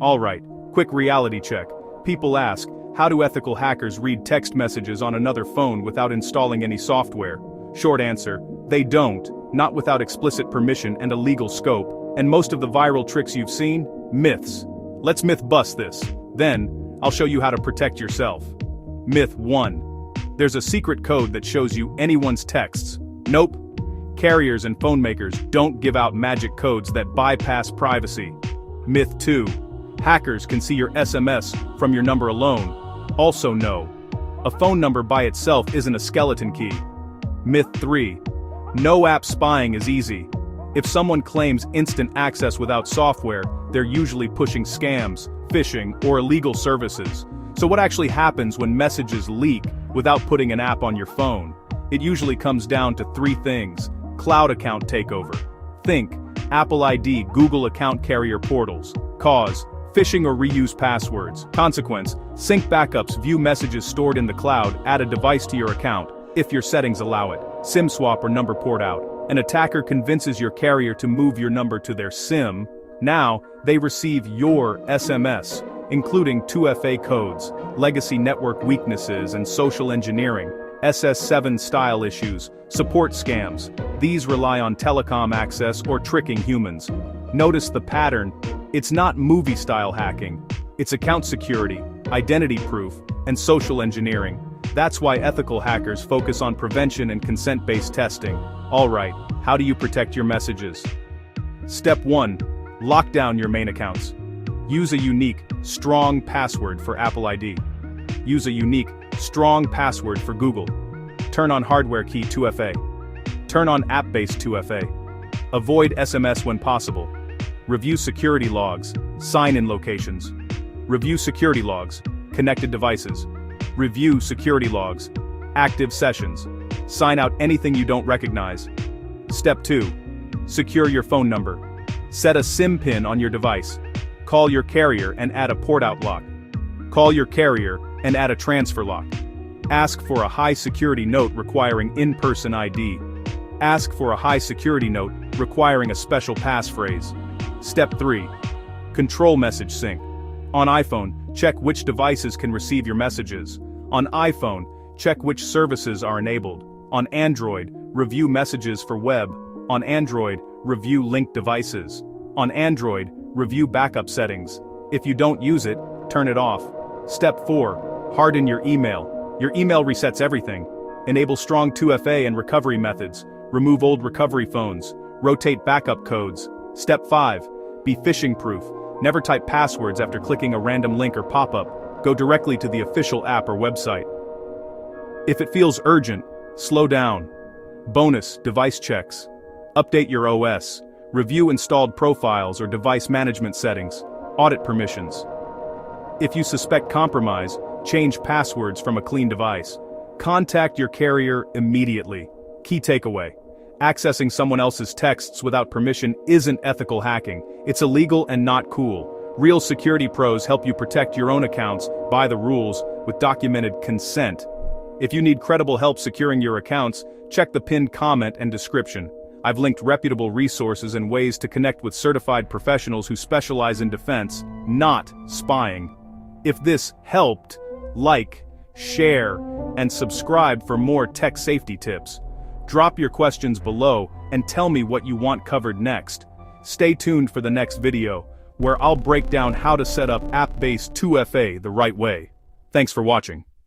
Alright, quick reality check. People ask, how do ethical hackers read text messages on another phone without installing any software? Short answer, they don't, not without explicit permission and a legal scope, and most of the viral tricks you've seen, myths. Let's myth bust this. Then, I'll show you how to protect yourself. Myth 1. There's a secret code that shows you anyone's texts. Nope. Carriers and phone makers don't give out magic codes that bypass privacy. Myth 2. Hackers can see your SMS from your number alone. Also no. A phone number by itself isn't a skeleton key. Myth 3. No app spying is easy. If someone claims instant access without software, they're usually pushing scams, phishing, or illegal services. So what actually happens when messages leak without putting an app on your phone? It usually comes down to 3 things. Cloud account takeover. Think, Apple ID, Google account carrier portals. Cause, phishing or reuse passwords. Consequence, sync backups, view messages stored in the cloud, add a device to your account, if your settings allow it. SIM swap or number port out. An attacker convinces your carrier to move your number to their SIM. Now, they receive your SMS, including 2FA codes, legacy network weaknesses and social engineering, SS7 style issues, support scams. These rely on telecom access or tricking humans. Notice the pattern. It's not movie-style hacking. It's account security, identity proof, and social engineering. That's why ethical hackers focus on prevention and consent-based testing. Alright, how do you protect your messages? Step 1. Lock down your main accounts. Use a unique, strong password for Apple ID. Use a unique, strong password for Google. Turn on hardware key 2FA. Turn on app-based 2FA. Avoid SMS when possible. Review security logs, sign-in locations. Review security logs, connected devices. Review security logs, active sessions. Sign out anything you don't recognize. Step 2. Secure your phone number. Set a SIM pin on your device. Call your carrier and add a port-out lock. Call your carrier and add a transfer lock. Ask for a high-security note requiring in-person ID. Ask for a high-security note requiring a special passphrase. Step 3. Control message sync. On iPhone, check which devices can receive your messages. On iPhone, check which services are enabled. On Android, review messages for web. On Android, review linked devices. On Android, review backup settings. If you don't use it, turn it off. Step 4. Harden your email. Your email resets everything. Enable strong 2FA and recovery methods. Remove old recovery phones. Rotate backup codes. Step 5. Be phishing proof. Never type passwords after clicking a random link or pop-up. Go directly to the official app or website. If it feels urgent, slow down. Bonus, device checks. Update your OS. Review installed profiles or device management settings. Audit permissions. If you suspect compromise, change passwords from a clean device. Contact your carrier immediately. Key takeaway. Accessing someone else's texts without permission isn't ethical hacking. It's illegal and not cool. Real security pros help you protect your own accounts by the rules with documented consent. If you need credible help securing your accounts, check the pinned comment and description. I've linked reputable resources and ways to connect with certified professionals who specialize in defense, not spying. If this helped, like, share, and subscribe for more tech safety tips. Drop your questions below and tell me what you want covered next. Stay tuned for the next video, where I'll break down how to set up app-based 2FA the right way. Thanks for watching.